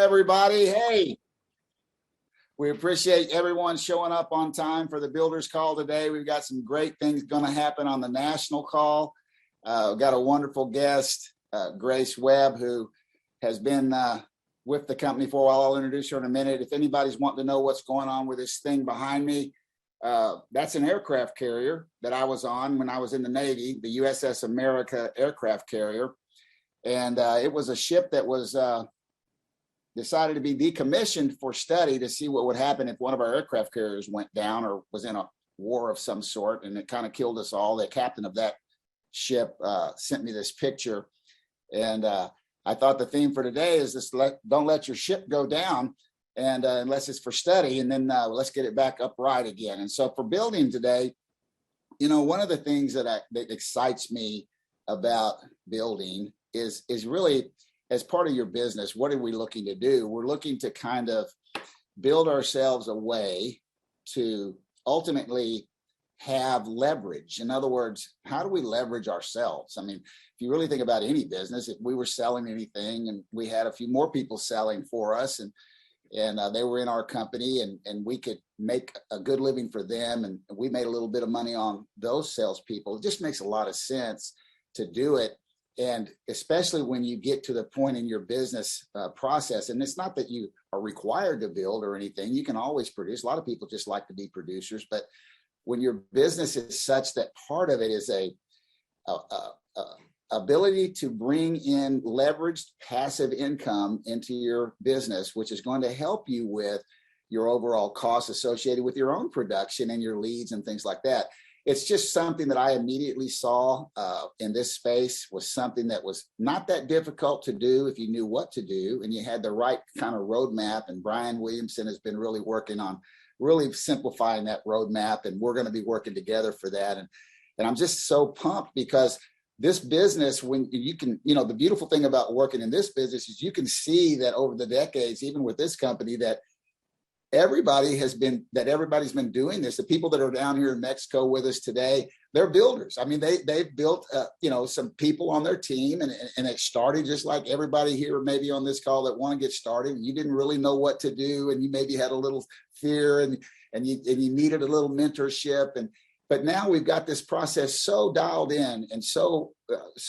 Everybody. Hey, we appreciate everyone showing up on time for the builders call today. We've got some great things going to happen on the national call. We've got a wonderful guest, Grace Webb, who has been with the company for a while. I'll introduce her in a minute. If anybody's wanting to know what's going on with this thing behind me, that's an aircraft carrier that I was on when I was in the Navy, the USS America aircraft carrier. And it was a ship that was decided to be decommissioned for study to see what would happen if one of our aircraft carriers went down or was in a war of some sort, and it kind of killed us all. The captain of that ship sent me this picture, and I thought the theme for today is this: don't let your ship go down, and unless it's for study, and then let's get it back upright again. And so for building today, you know, one of the things that excites me about building is really, as part of your business, what are we looking to do? We're looking to kind of build ourselves a way to ultimately have leverage. In other words, how do we leverage ourselves? I mean, if you really think about any business, if we were selling anything and we had a few more people selling for us and they were in our company and we could make a good living for them and we made a little bit of money on those salespeople, it just makes a lot of sense to do it. And especially when you get to the point in your business process, and it's not that you are required to build or anything, you can always produce. A lot of people just like to be producers, but when your business is such that part of it is a ability to bring in leveraged passive income into your business, which is going to help you with your overall costs associated with your own production and your leads and things like that. It's just something that I immediately saw in this space was something that was not that difficult to do if you knew what to do and you had the right kind of roadmap. And Brian Williamson has been really working on really simplifying that roadmap, and we're going to be working together for that. And I'm just so pumped because this business, when you can, you know, the beautiful thing about working in this business is you can see that over the decades, even with this company, that everybody's been doing this. The people that are down here in Mexico with us today, they're builders. I mean, they've built, some people on their team, and it started just like everybody here, maybe on this call that want to get started. You didn't really know what to do, and you maybe had a little fear, and you needed a little mentorship, but now we've got this process so dialed in and so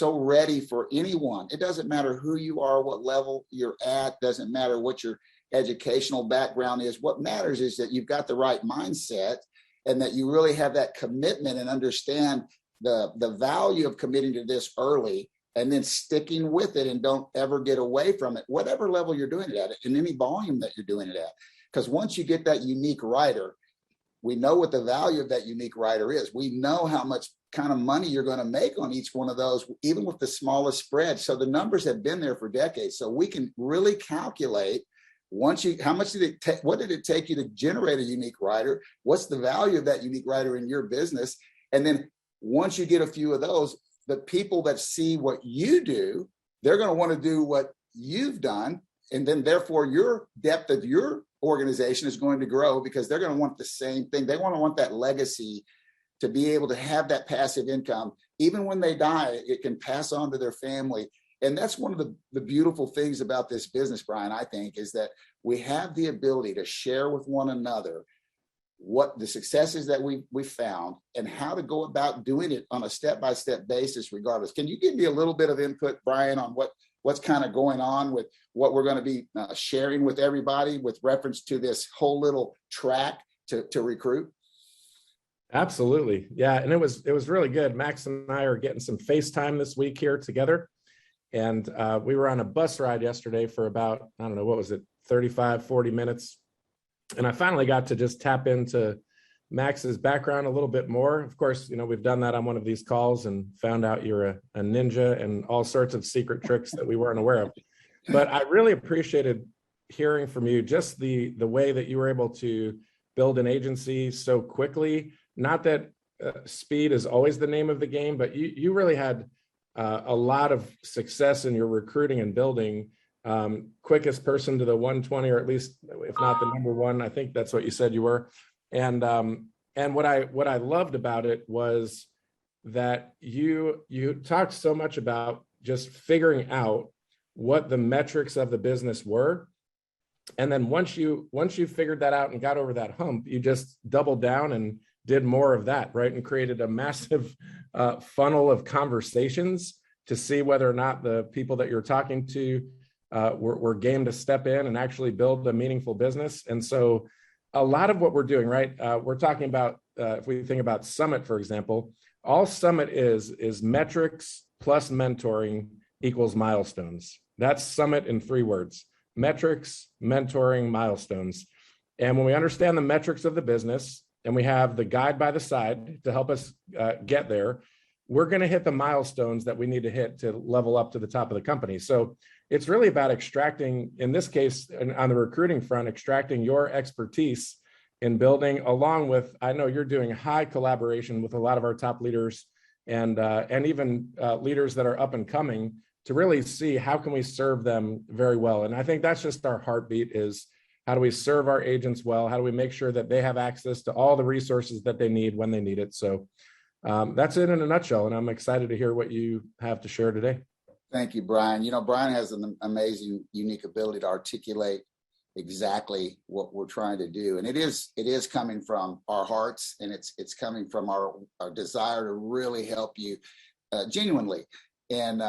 ready for anyone. It doesn't matter who you are, what level you're at, doesn't matter what your educational background is. What matters is that you've got the right mindset and that you really have that commitment and understand the value of committing to this early and then sticking with it and don't ever get away from it, whatever level you're doing it at, in any volume that you're doing it at. Because once you get that unique writer, we know what the value of that unique writer is. We know how much kind of money you're going to make on each one of those, even with the smallest spread. So the numbers have been there for decades. So we can really calculate how much did it take? What did it take you to generate a unique writer? What's the value of that unique writer in your business? And then once you get a few of those, the people that see what you do, they're going to want to do what you've done. And then therefore your depth of your organization is going to grow because they're going to want the same thing. They want that legacy to be able to have that passive income. Even when they die, it can pass on to their family. And that's one of the beautiful things about this business, Brian, I think, is that we have the ability to share with one another what the successes that we found and how to go about doing it on a step-by-step basis regardless. Can you give me a little bit of input, Brian, on what's kind of going on with what we're going to be sharing with everybody with reference to this whole little track to recruit? Absolutely. Yeah. And it was really good. Max and I are getting some FaceTime this week here together. And we were on a bus ride yesterday for about, 35, 40 minutes. And I finally got to just tap into Max's background a little bit more. Of course, we've done that on one of these calls and found out you're a ninja and all sorts of secret tricks that we weren't aware of. But I really appreciated hearing from you, just the way that you were able to build an agency so quickly. Not that speed is always the name of the game, but you really had a lot of success in your recruiting and building. Quickest person to the 120, or at least if not the number one, I think that's what you said you were. And what I loved about it was that you talked so much about just figuring out what the metrics of the business were And then once you figured that out and got over that hump, you just doubled down and did more of that, right? And created a massive funnel of conversations to see whether or not the people that you're talking to were game to step in and actually build a meaningful business. And so a lot of what we're doing, right? We're talking about, if we think about Summit, for example, all Summit is metrics plus mentoring equals milestones. That's Summit in 3 words: metrics, mentoring, milestones. And when we understand the metrics of the business and we have the guide by the side to help us get there, we're going to hit the milestones that we need to hit to level up to the top of the company. So it's really about extracting, in this case, on the recruiting front, extracting your expertise in building, along with, I know you're doing high collaboration with a lot of our top leaders and even leaders that are up and coming, to really see how can we serve them very well. And I think that's just our heartbeat, is how do we serve our agents well? How do we make sure that they have access to all the resources that they need when they need it? So that's it in a nutshell. And I'm excited to hear what you have to share today. Thank you, Brian. Brian has an amazing, unique ability to articulate exactly what we're trying to do. And it is coming from our hearts, and it's coming from our desire to really help you genuinely. And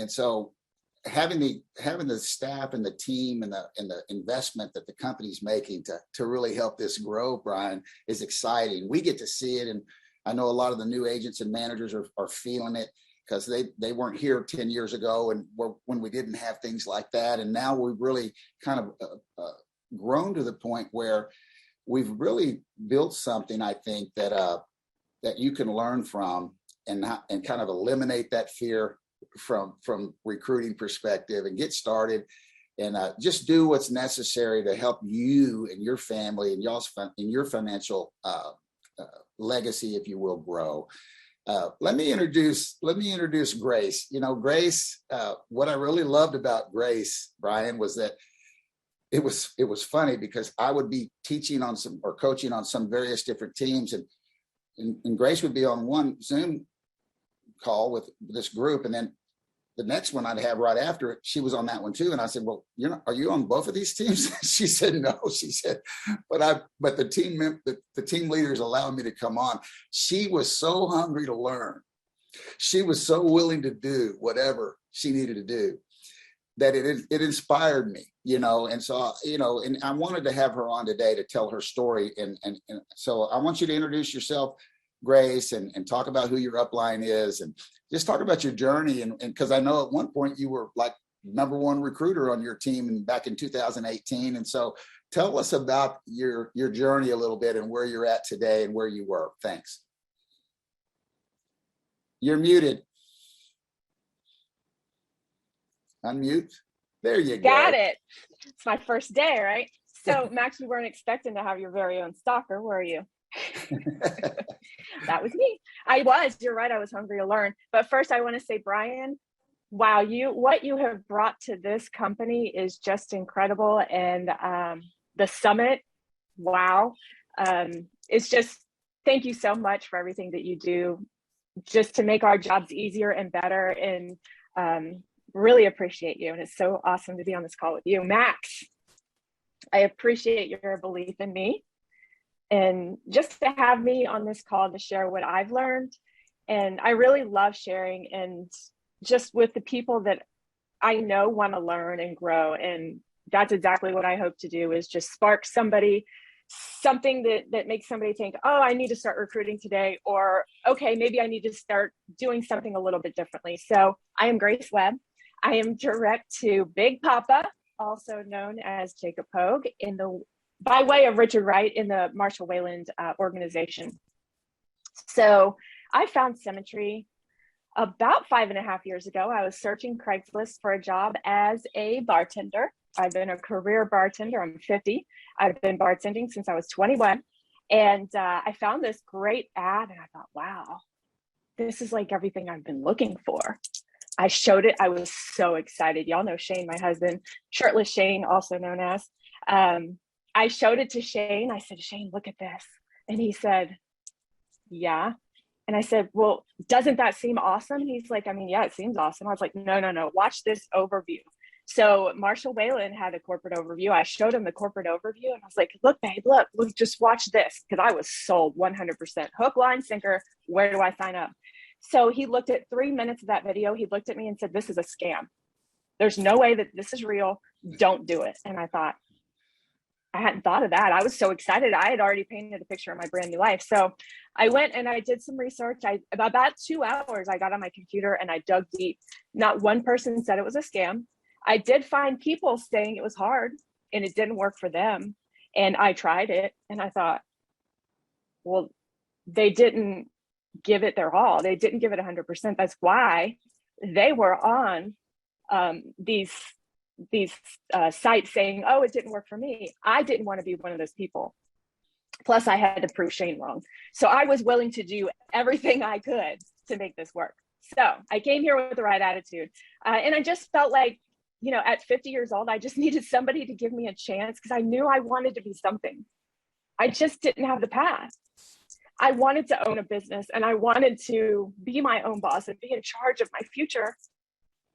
so having the staff and the team and the investment that the company's making to really help this grow, Brian, is exciting. We get to see it. And I know a lot of the new agents and managers are feeling it, because they weren't here 10 years ago and when we didn't have things like that. And now we've really kind of grown to the point where we've really built something, I think, that you can learn from and kind of eliminate that fear from recruiting perspective and get started and just do what's necessary to help you and your family and your financial legacy, if you will, grow. Let me introduce Grace. Grace, what I really loved about Grace, Brian, was that it was funny, because I would be teaching on some or coaching on some various different teams, and Grace would be on one Zoom call with this group, and then the next one I'd have right after it, she was on that one too. And I said, well, are you on both of these teams? She said, no. She said, but the team leaders allowed me to come on. She was so hungry to learn. She was so willing to do whatever she needed to do that it inspired me, and so, and I wanted to have her on today to tell her story. And so I want you to introduce yourself, Grace, and talk about who your upline is, and just talk about your journey. And because I know at one point you were like #1 recruiter on your team back in 2018. And so tell us about your journey a little bit and where you're at today and where you were. Thanks. You're muted. Unmute. There you go. Got it. It's my first day, right? So Max, you weren't expecting to have your very own stalker, were you? That was me. You're right. I was hungry to learn. But first I want to say, Brian, wow, what you have brought to this company is just incredible. And the summit, wow. It's just, thank you so much for everything that you do just to make our jobs easier and better. And really appreciate you. And it's so awesome to be on this call with you. Max, I appreciate your belief in me. And just to have me on this call to share what I've learned. And I really love sharing, and just with the people that I know want to learn and grow. And that's exactly what I hope to do, is just spark something that makes somebody think, oh, I need to start recruiting today, or, okay, maybe I need to start doing something a little bit differently. So I am Grace Webb. I am direct to Big Papa, also known as Jacob Pogue, by way of Richard Wright in the Marshall Wayland organization. So I found Symmetry about 5.5 years ago. I was searching Craigslist for a job as a bartender. I've been a career bartender. I'm 50. I've been bartending since I was 21. And I found this great ad, and I thought, wow, this is like everything I've been looking for. I showed it. I was so excited. Y'all know Shane, my husband, Shirtless Shane, also known as. I showed it to Shane. I said, Shane, look at this. And he said, yeah. And I said, well, doesn't that seem awesome? He's like, I mean, yeah, it seems awesome. I was like, no. Watch this overview. So Marshall Wayland had a corporate overview. I showed him the corporate overview and I was like, look, babe, look, just watch this. Cause I was sold 100% hook, line, sinker. Where do I sign up? So he looked at 3 minutes of that video. He looked at me and said, this is a scam. There's no way that this is real. Don't do it. And I thought, I hadn't thought of that. I was so excited. I had already painted a picture of my brand new life. So I went and I did some research. About 2 hours, I got on my computer and I dug deep. Not one person said it was a scam. I did find people saying it was hard and it didn't work for them. And I tried it and I thought, well, they didn't give it their all. They didn't give it 100%. That's why they were on these sites saying, oh, it didn't work for me. I didn't want to be one of those people. Plus I had to prove Shane wrong. So I was willing to do everything I could to make this work. So I came here with the right attitude. And I just felt like, you know, at 50 years old, I just needed somebody to give me a chance because I knew I wanted to be something. I just didn't have the path. I wanted to own a business and I wanted to be my own boss and be in charge of my future,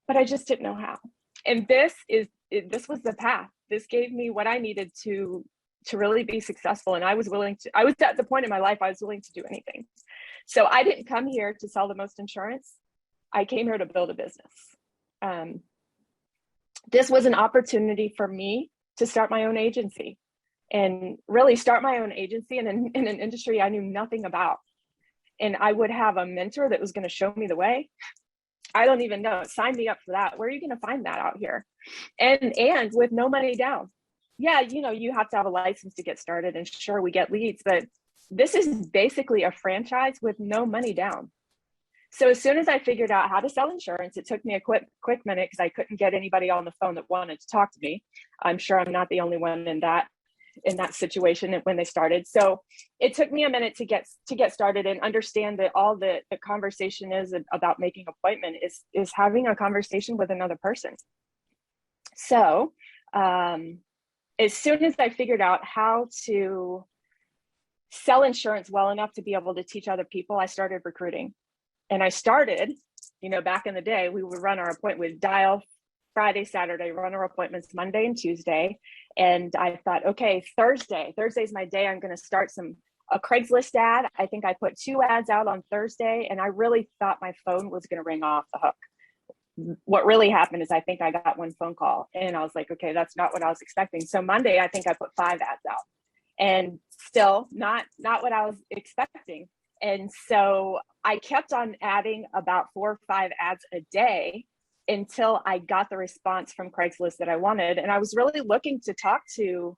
but I just didn't know how. And this was the path. This gave me what I needed to really be successful. And I was at the point in my life, I was willing to do anything. So I didn't come here to sell the most insurance. I came here to build a business. This was an opportunity for me to start my own agency and really start my own agency in an industry I knew nothing about. And I would have a mentor that was going to show me the way. I don't even know. Sign me up for that. Where are you going to find that out here? And with no money down. Yeah, you know, you have to have a license to get started, and sure, we get leads, but this is basically a franchise with no money down. So as soon as I figured out how to sell insurance, it took me a quick minute because I couldn't get anybody on the phone that wanted to talk to me. I'm sure I'm not the only one in that situation when they started. So it took me a minute to get started and understand that all the conversation is about making an appointment is having a conversation with another person. So as soon as I figured out how to sell insurance well enough to be able to teach other people, I started recruiting. And I started, you know, back in the day, we would run our appointment, dial Friday, Saturday, run our appointments Monday and Tuesday. And I thought, okay, Thursday's my day. I'm going to start a Craigslist ad. I think I put 2 ads out on Thursday and I really thought my phone was going to ring off the hook. What really happened is I think I got 1 phone call and I was like, okay, that's not what I was expecting. So Monday, I think I put 5 ads out and still not what I was expecting. And so I kept on adding about 4 or 5 ads a day until I got the response from Craigslist that I wanted. And I was really looking to talk to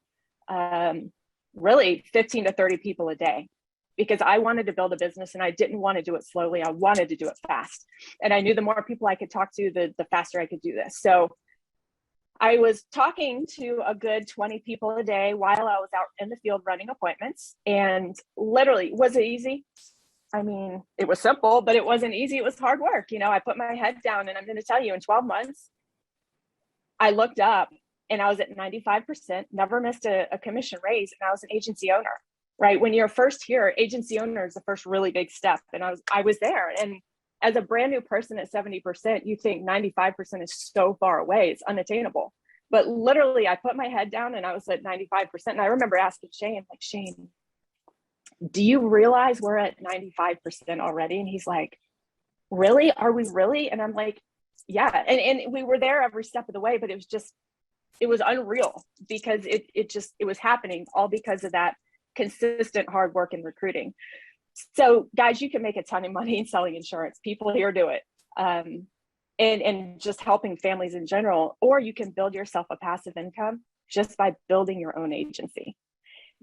really 15 to 30 people a day because I wanted to build a business and I didn't want to do it slowly. I wanted to do it fast. And I knew the more people I could talk to, the faster I could do this. So I was talking to a good 20 people a day while I was out in the field running appointments. And literally, was it easy? I mean, it was simple, but it wasn't easy. It was hard work. You know, I put my head down and I'm going to tell you in 12 months, I looked up and I was at 95%, never missed a commission raise. And I was an agency owner, right? When you're first here, agency owner is the first really big step. And I was there. And as a brand new person at 70%, you think 95% is so far away. It's unattainable. But literally I put my head down and I was at 95%. And I remember asking Shane, like, Shane, do you realize we're at 95% already? And he's like, really? Are we really? And I'm like, yeah. And we were there every step of the way, but it was unreal because it was happening all because of that consistent hard work in recruiting. So guys, you can make a ton of money in selling insurance. People here do it. And just helping families in general, or you can build yourself a passive income just by building your own agency.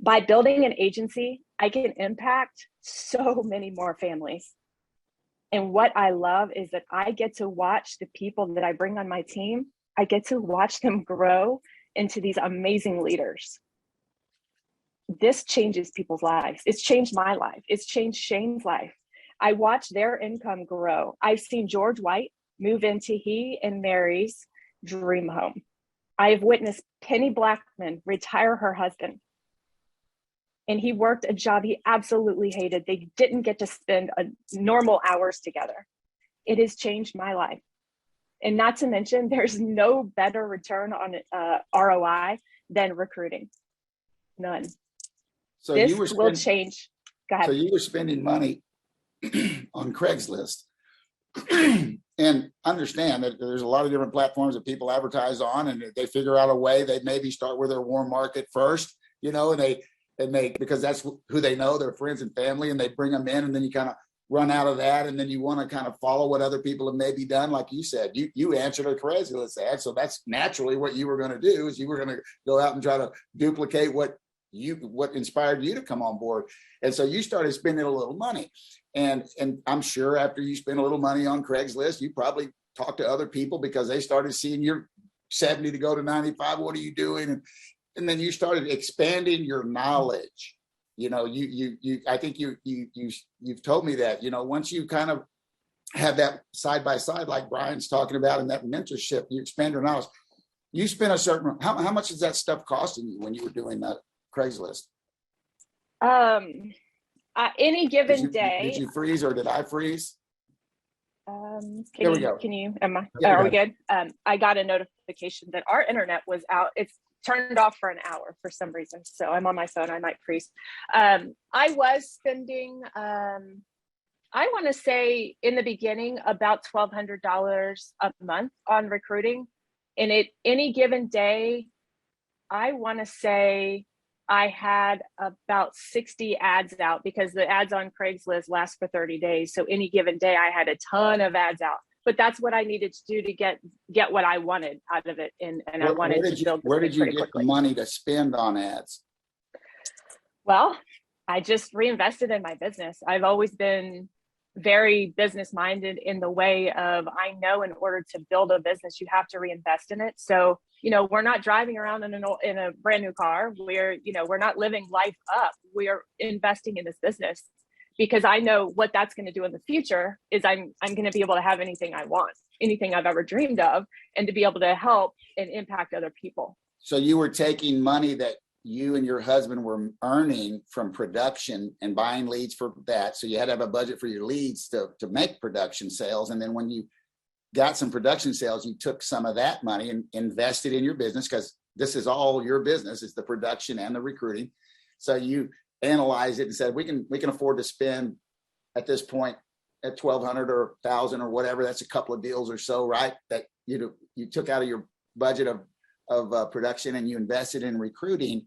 By building an agency, I can impact so many more families. And what I love is that I get to watch the people that I bring on my team. I get to watch them grow into these amazing leaders. This changes people's lives. It's changed my life. It's changed Shane's life. I watch their income grow. I've seen George White move into he and Mary's dream home. I have witnessed Penny Blackman retire her husband. And he worked a job he absolutely hated. They didn't get to spend normal hours together. It has changed my life. And not to mention, there's no better return on ROI than recruiting. None. So This you were will change. Go ahead. So you were spending money on Craigslist. And understand that there's a lot of different platforms that people advertise on, and they figure out a way. They maybe start with their warm market first, and they because that's who they know, their friends and family, and they bring them in, and then you kind of run out of that, and then you want to kind of follow what other people have maybe done. Like you said, you answered a Craigslist ad, so that's naturally what you were going to do, is you were going to go out and try to duplicate what inspired you to come on board. And so you started spending a little money. And I'm sure after you spent a little money on Craigslist, you probably talked to other people because they started seeing you're 70 to go to 95. What are you doing? And then you started expanding your knowledge. I think you've told me that, once you kind of have that side by side, like Brian's talking about, in that mentorship, you expand your knowledge. You spent a certain, how much is that stuff costing you when you were doing that Craigslist? Any given day. Did you freeze, or did I freeze? Here we go. Are we good? I got a notification that our internet was out. It's turned off for an hour for some reason. So I'm on my phone. I might freeze. I was spending, I want to say in the beginning, about $1,200 a month on recruiting. And any given day, I want to say I had about 60 ads out, because the ads on Craigslist last for 30 days. So any given day, I had a ton of ads out. But that's what I needed to do to get what I wanted out of it. And I wanted to build. Where did you get quickly. the money to spend on ads? Well, I just reinvested in my business. I've always been very business minded in the way of, I know in order to build a business, you have to reinvest in it. So, we're not driving around in a brand new car. We're not living life up. We are investing in this business because I know what that's going to do in the future is I'm going to be able to have anything I want, anything I've ever dreamed of, and to be able to help and impact other people. So you were taking money that you and your husband were earning from production and buying leads for that. So you had to have a budget for your leads to make production sales. And then when you got some production sales, you took some of that money and invested in your business, because this is all your business, is the production and the recruiting. So you analyzed it and said, we can afford to spend at this point at $1,200 or $1,000 or whatever. That's a couple of deals or so, right? That you took out of your budget of production and you invested in recruiting.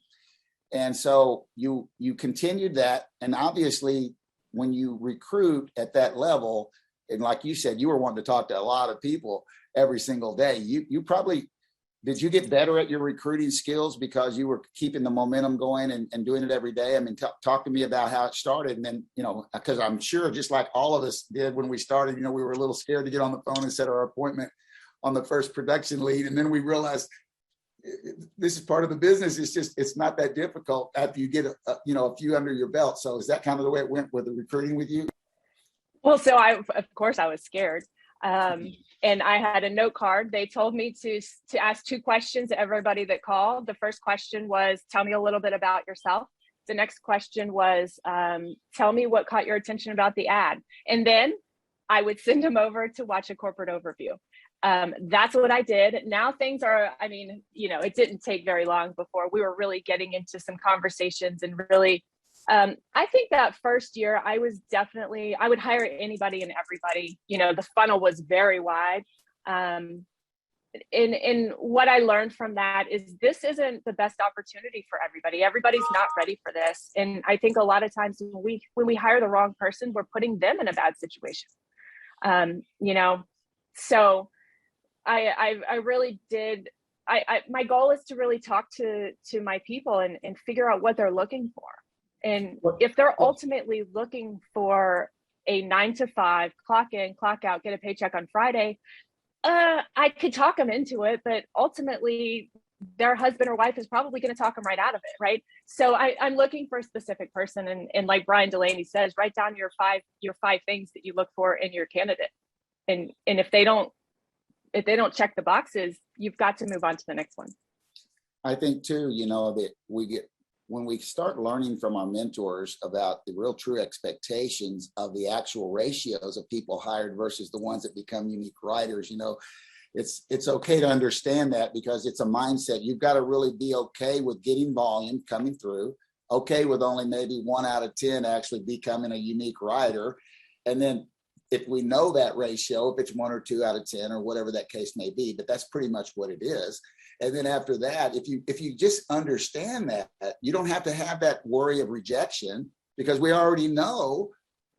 And so you continued that. And obviously when you recruit at that level, and like you said, you were wanting to talk to a lot of people every single day. You probably, did you get better at your recruiting skills because you were keeping the momentum going and doing it every day? I mean, talk to me about how it started. And then, because I'm sure just like all of us did when we started, we were a little scared to get on the phone and set our appointment on the first production lead. And then we realized this is part of the business. It's not that difficult after you get a few under your belt. So is that kind of the way it went with the recruiting with you? Well, so of course I was scared. And I had a note card. They told me to ask 2 questions to everybody that called. The first question was, tell me a little bit about yourself. The next question was, tell me what caught your attention about the ad. And then I would send them over to watch a corporate overview. That's what I did. Now things are, it didn't take very long before we were really getting into some conversations and really, I think that first year I would hire anybody and everybody. The funnel was very wide. And what I learned from that is this isn't the best opportunity for everybody. Everybody's not ready for this. And I think a lot of times when we hire the wrong person, we're putting them in a bad situation. So I really did. My goal is to really talk to my people and figure out what they're looking for. And if they're ultimately looking for a 9 to 5, clock in, clock out, get a paycheck on Friday, I could talk them into it, but ultimately their husband or wife is probably going to talk them right out of it, right? So I'm looking for a specific person, and like Brian Delaney says, write down your five things that you look for in your candidate, and if they don't check the boxes, you've got to move on to the next one. I think too, that when we start learning from our mentors about the real true expectations of the actual ratios of people hired versus the ones that become unique writers, it's okay to understand that, because it's a mindset. You've got to really be okay with getting volume coming through, okay with only maybe 1 out of 10 actually becoming a unique writer. And then if we know that ratio, if it's 1 or 2 out of 10 or whatever that case may be, but that's pretty much what it is. And then after that, if you just understand that, you don't have to have that worry of rejection, because we already know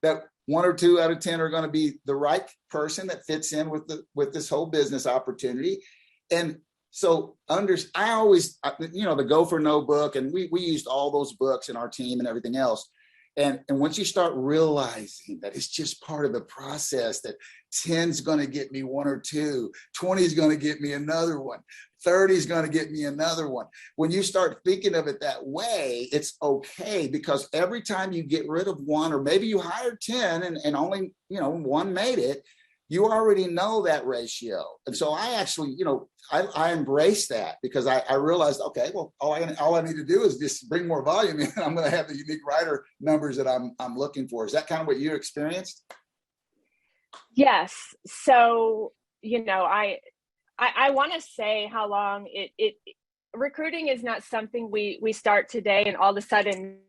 that 1 or 2 out of 10 are going to be the right person that fits in with this whole business opportunity. And so I always, the Go for No book, and we used all those books in our team and everything else. And once you start realizing that it's just part of the process, that 10 is going to get me 1 or 2, 20 is going to get me another one, 30 is going to get me another one. When you start thinking of it that way, it's okay, because every time you get rid of 1, or maybe you hired 10 and only, 1 made it, you already know that ratio. And so I actually, I embrace that, because I realized, okay, well, all I need to do is just bring more volume in. I'm going to have the unique writer numbers that I'm looking for. Is that kind of what you experienced? Yes. So, I want to say how long recruiting is not something we start today and all of a sudden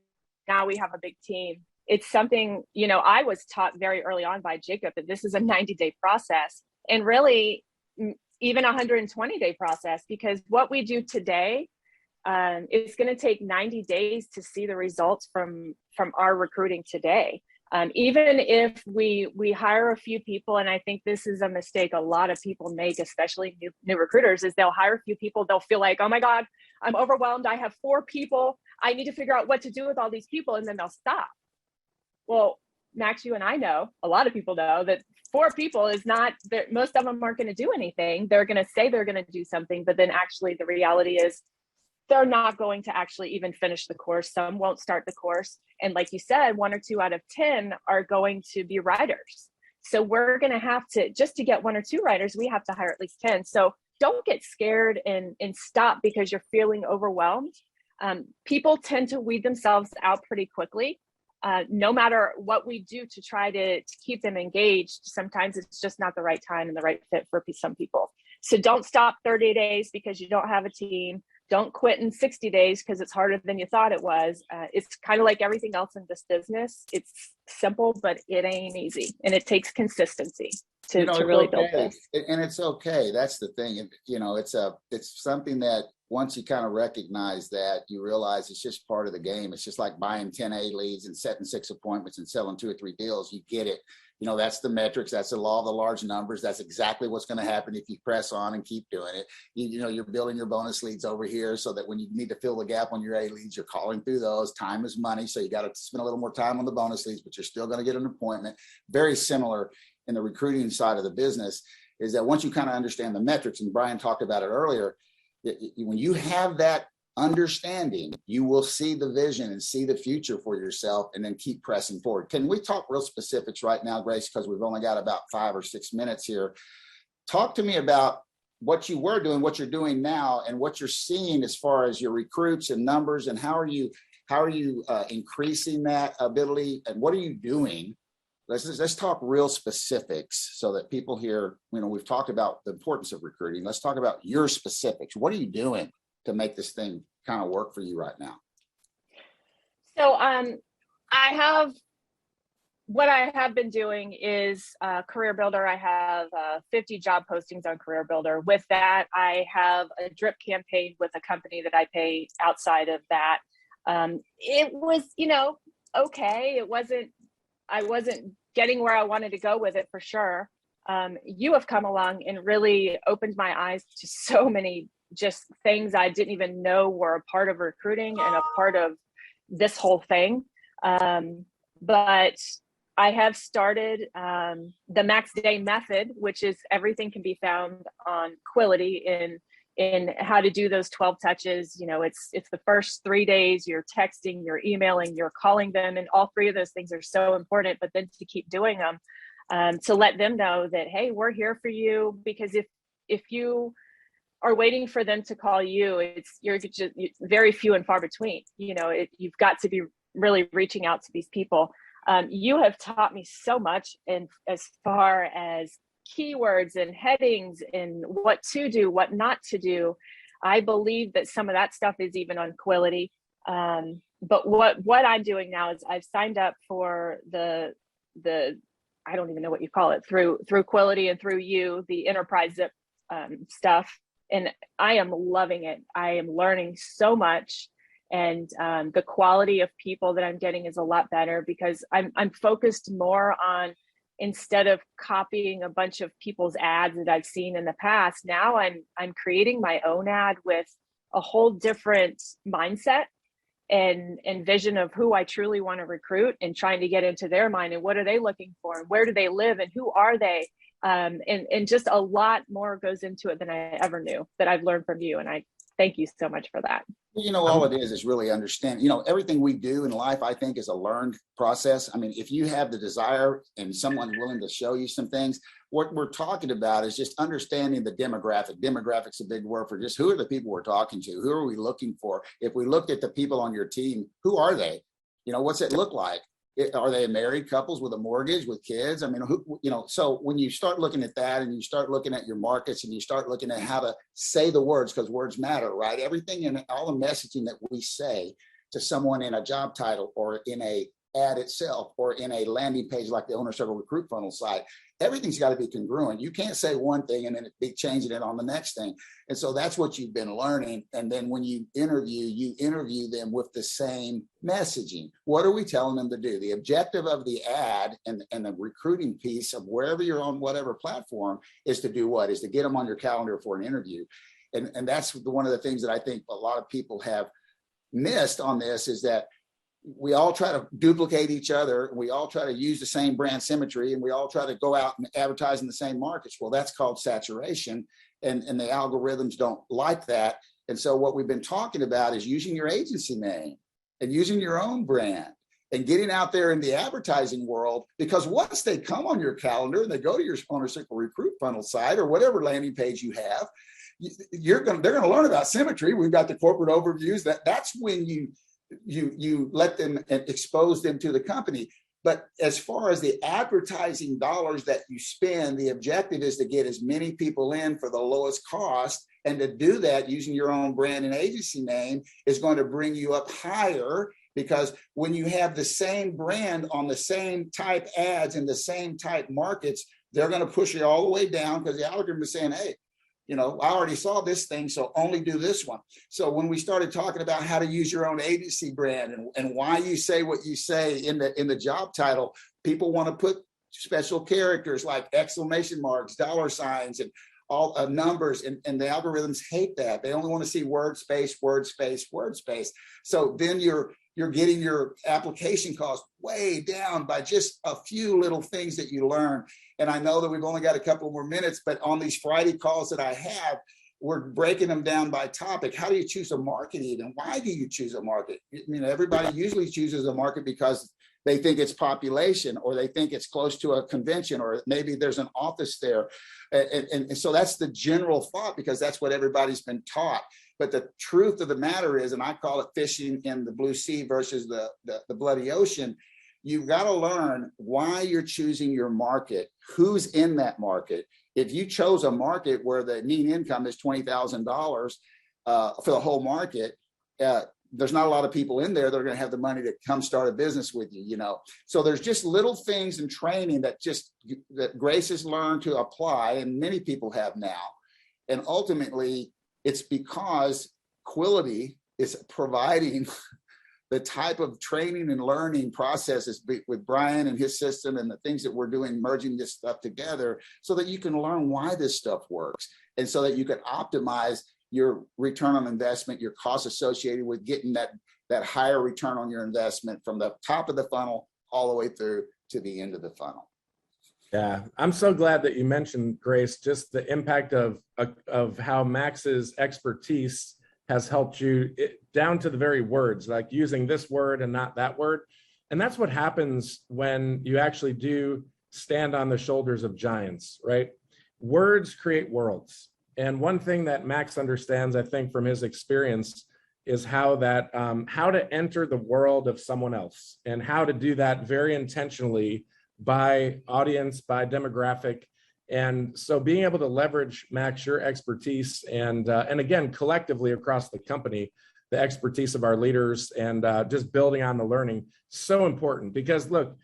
now we have a big team. It's something, I was taught very early on by Jacob that this is a 90-day process, and really even a 120-day process, because what we do today, it's going to take 90 days to see the results from our recruiting today. Even if we hire a few people, and I think this is a mistake a lot of people make, especially new recruiters, is they'll hire a few people. They'll feel like, oh my God, I'm overwhelmed. I have 4 people. I need to figure out what to do with all these people. And then they'll stop. Well, Max, you and I know, a lot of people know that 4 people is not, most of them aren't going to do anything. They're going to say they're going to do something, but then actually the reality is they're not going to actually even finish the course. Some won't start the course. And like you said, 1 or 2 out of 10 are going to be writers. So we're going to have to, just to get 1 or 2 writers, we have to hire at least 10. So don't get scared and stop because you're feeling overwhelmed. People tend to weed themselves out pretty quickly. No matter what we do to try to keep them engaged, sometimes it's just not the right time and the right fit for some people. So don't stop 30 days because you don't have a team. Don't quit in 60 days because it's harder than you thought it was. It's kind of like everything else in this business. It's simple, but it ain't easy. And it takes consistency to really build this. And it's okay. That's the thing. It's something that once you kind of recognize that, you realize it's just part of the game. It's just like buying 10 A leads and setting 6 appointments and selling 2 or 3 deals. You get it. That's the metrics. That's the law of the large numbers. That's exactly what's going to happen if you press on and keep doing it. You're building your bonus leads over here so that when you need to fill the gap on your A leads, you're calling through those. Time is money. So you got to spend a little more time on the bonus leads, but you're still going to get an appointment. Very similar in the recruiting side of the business is that once you kind of understand the metrics, and Brian talked about it earlier, when you have that understanding, you will see the vision and see the future for yourself and then keep pressing forward. Can we talk real specifics right now, Grace, because we've only got about 5 or 6 minutes here. Talk to me about what you were doing, what you're doing now, and what you're seeing as far as your recruits and numbers, and how are you increasing that ability, and what are you doing? Let's talk real specifics so that people here, we've talked about the importance of recruiting. Let's talk about your specifics. What are you doing to make this thing kind of work for you right now? So what I have been doing is Career Builder. I have 50 job postings on Career Builder. With that, I have a drip campaign with a company that I pay outside of that. It was, okay. I wasn't getting where I wanted to go with it for sure. You have come along and really opened my eyes to so many just things I didn't even know were a part of recruiting and a part of this whole thing. But I have started the Max Day method, which is everything can be found on Quillity in how to do those 12 touches. It's the first 3 days, you're texting, you're emailing, you're calling them, and all 3 of those things are so important, but then to keep doing them, to let them know that, hey, we're here for you. Because if you are waiting for them to call you, you're just very few and far between. You've got to be really reaching out to these people. You have taught me so much, and as far as keywords and headings and what to do, what not to do. I believe that some of that stuff is even on Quility. But what I'm doing now is I've signed up for the I don't even know what you call it, through Quility and through the enterprise zip stuff. And I am loving it. I am learning so much. And the quality of people that I'm getting is a lot better because I'm focused more on, instead of copying a bunch of people's ads that I've seen in the past, now I'm creating my own ad with a whole different mindset and vision of who I truly want to recruit, and trying to get into their mind and what are they looking for and where do they live and who are they, and just a lot more goes into it than I ever knew, that I've learned from you, and I thank you so much for that. All it is really understand, everything we do in life, I think, is a learned process. I mean, if you have the desire and someone's willing to show you some things, what we're talking about is just understanding the demographic. Demographic's a big word for just who are the people we're talking to? Who are we looking for? If we looked at the people on your team, who are they? What's it look like? Are they married couples with a mortgage, with kids? I mean, so when you start looking at that and you start looking at your markets and you start looking at how to say the words, because words matter, right? Everything and all the messaging that we say to someone in a job title or in a ad itself or in a landing page like the Owner Circle Recruit Funnel site, everything's got to be congruent. You can't say one thing and then be changing it on the next thing. And so that's what you've been learning. And then when you interview them with the same messaging. What are we telling them to do? The objective of the ad and the recruiting piece of wherever you're on whatever platform is to do what? Is to get them on your calendar for an interview. And that's one of the things that I think a lot of people have missed on this, is that we all try to duplicate each other. We all try to use the same brand symmetry, and we all try to go out and advertise in the same markets. Well, that's called saturation, and the algorithms don't like that. And so what we've been talking about is using your agency name and using your own brand and getting out there in the advertising world, because once they come on your calendar and they go to your Owner Circle Recruit Funnel site or whatever landing page you have, they're going to learn about Symmetry. We've got the corporate overviews. That's when you let them and expose them to the company. But as far as the advertising dollars that you spend, the objective is to get as many people in for the lowest cost. And to do that using your own brand and agency name is going to bring you up higher, because when you have the same brand on the same type ads in the same type markets, they're going to push you all the way down, because the algorithm is saying, hey, I already saw this thing, so only do this one. So when we started talking about how to use your own agency brand and why you say what you say in the job title, people want to put special characters like exclamation marks, dollar signs, and all numbers, and the algorithms hate that. They only want to see word space, word space, word space. So then you're getting your application cost way down by just a few little things that you learn. And I know that we've only got a couple more minutes, but on these Friday calls that I have, we're breaking them down by topic. How do you choose a market even? Why do you choose a market? Everybody usually chooses a market because they think it's population, or they think it's close to a convention, or maybe there's an office there. And so that's the general thought, because that's what everybody's been taught. But the truth of the matter is, and I call it fishing in the blue sea versus the bloody ocean, you've got to learn why you're choosing your market, who's in that market. If you chose a market where the mean income is $20,000 for the whole market, there's not a lot of people in there that are going to have the money to come start a business with you, So there's just little things in training that Grace has learned to apply, and many people have now. And ultimately, it's because Quility is providing the type of training and learning processes with Brian and his system and the things that we're doing, merging this stuff together so that you can learn why this stuff works, and so that you can optimize your return on investment, your costs associated with getting that higher return on your investment from the top of the funnel all the way through to the end of the funnel. Yeah, I'm so glad that you mentioned, Grace, just the impact of how Max's expertise has helped you down to the very words, like using this word and not that word. And that's what happens when you actually do stand on the shoulders of giants, right? Words create worlds. And one thing that Max understands, I think, from his experience is how to enter the world of someone else, and how to do that very intentionally by audience, by demographic, And so being able to leverage, Max, your expertise and again, collectively across the company, the expertise of our leaders and just building on the learning, so important. Because look,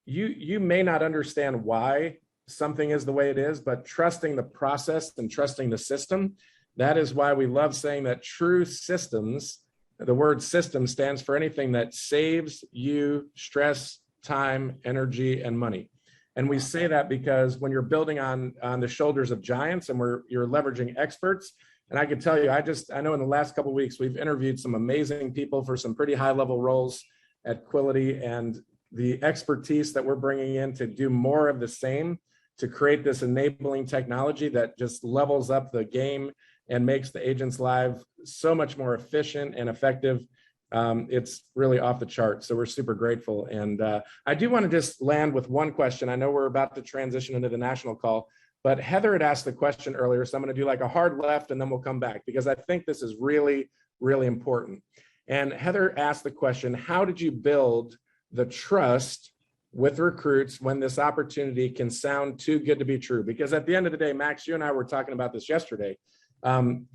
you may not understand why something is the way it is, but trusting the process and trusting the system, that is why we love saying that true systems, the word system stands for anything that saves you stress, time, energy, and money. And we say that because when you're building on the shoulders of giants and you're leveraging experts, and I can tell you, I know in the last couple of weeks, we've interviewed some amazing people for some pretty high level roles at Quility, and the expertise that we're bringing in to do more of the same, to create this enabling technology that just levels up the game and makes the agent's life so much more efficient and effective. It's really off the chart. So we're super grateful. And I do want to just land with one question. I know we're about to transition into the national call, but Heather had asked the question earlier. So I'm going to do like a hard left and then we'll come back because I think this is really, really important. And Heather asked the question, how did you build the trust with recruits when this opportunity can sound too good to be true? Because at the end of the day, Max, you and I were talking about this yesterday.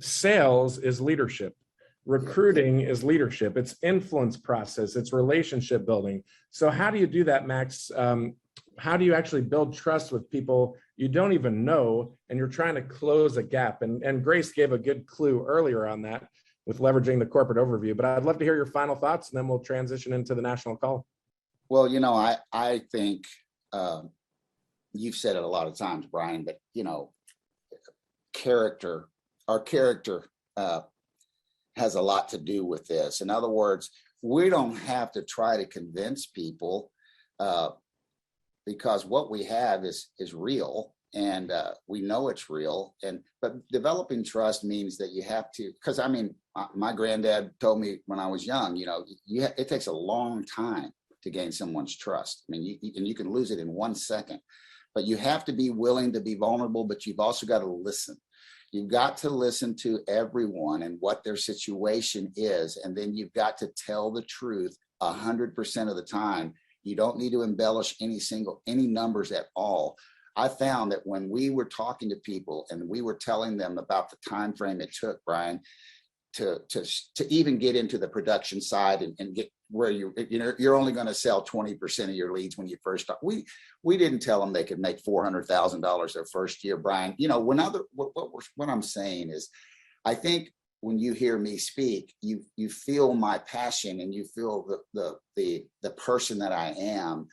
Sales is leadership. Recruiting is leadership. It's influence process. It's relationship building. So how do you do that, Max? How do you actually build trust with people you don't even know and you're trying to close a gap? And Grace gave a good clue earlier on that with leveraging the corporate overview. But I'd love to hear your final thoughts and then we'll transition into the national call. Well, I think you've said it a lot of times, Brian, but, our character has a lot to do with this. In other words, we don't have to try to convince people because what we have is real and we know it's real. But developing trust means that you have to, because my granddad told me when I was young, it takes a long time to gain someone's trust. You can lose it in 1 second, but you have to be willing to be vulnerable, but you've also got to listen. You've got to listen to everyone and what their situation is. And then you've got to tell the truth 100% of the time. You don't need to embellish any numbers at all. I found that when we were talking to people and we were telling them about the time frame it took, Brian, to even get into the production side and get where you're only going to sell 20% of your leads when you first start. We didn't tell them they could make $400,000 their first year, Brian. What I'm saying is, I think when you hear me speak, you feel my passion and you feel the person that I am,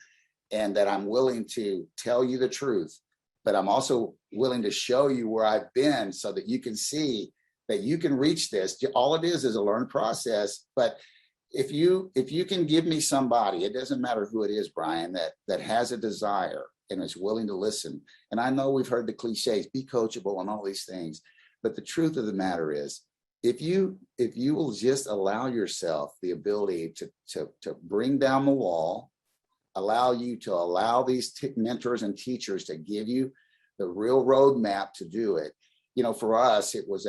and that I'm willing to tell you the truth, but I'm also willing to show you where I've been so that you can see that you can reach this. All it is a learned process. But if you can give me somebody, it doesn't matter who it is, Brian, that has a desire and is willing to listen. And I know we've heard the cliches, be coachable and all these things, but the truth of the matter is, if you will just allow yourself the ability to bring down the wall, allow these mentors and teachers to give you the real roadmap to do it. For us, it was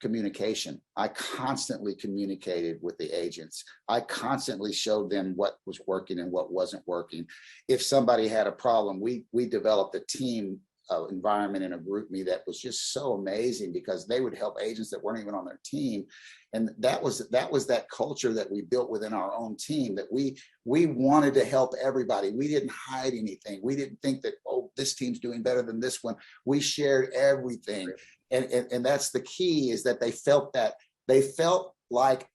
communication. I constantly communicated with the agents. I constantly showed them what was working and what wasn't working. If somebody had a problem, we developed a team environment in a group me that was just so amazing, because they would help agents that weren't even on their team. And that was that culture that we built within our own team, that we wanted to help everybody. We didn't hide anything. We didn't think that, oh, this team's doing better than this one. We shared everything. And that's the key, is that they felt like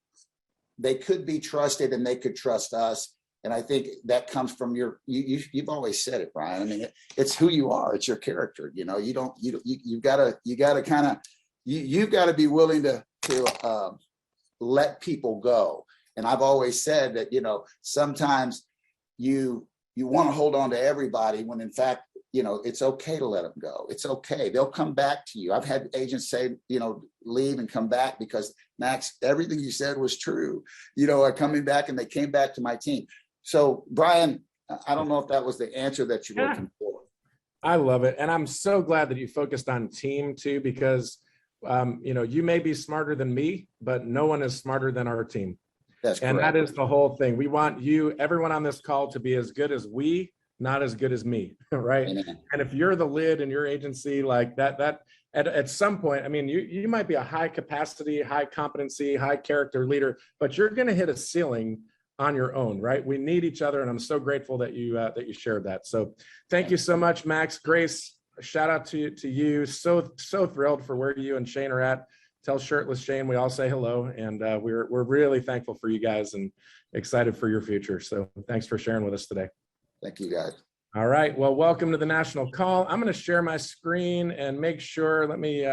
they could be trusted and they could trust us. And I think that comes from you've always said it, Brian. It's who you are. It's your character. You've got to be willing to let people go. And I've always said that, sometimes you want to hold on to everybody when in fact, it's okay to let them go. It's okay. They'll come back to you. I've had agents say, leave and come back because, Max, everything you said was true, are coming back, and they came back to my team. So, Brian, I don't know if that was the answer that you're looking for. I love it. And I'm so glad that you focused on team too, because, you may be smarter than me, but no one is smarter than our team. That's correct. And that is the whole thing. We want everyone on this call, to be as good as we not as good as me, right? Amen. And if you're the lid in your agency, like that at some point, I mean, you might be a high capacity, high competency, high character leader, but you're going to hit a ceiling on your own, right? We need each other, and I'm so grateful that you shared that. So thank you so much, Max. Grace, a shout out to you. So thrilled for where you and Shane are at. Tell Shirtless Shane we all say hello, and we're really thankful for you guys and excited for your future. So thanks for sharing with us today. Thank you, guys. All right. Well, welcome to the National Call. I'm going to share my screen and make sure. Let me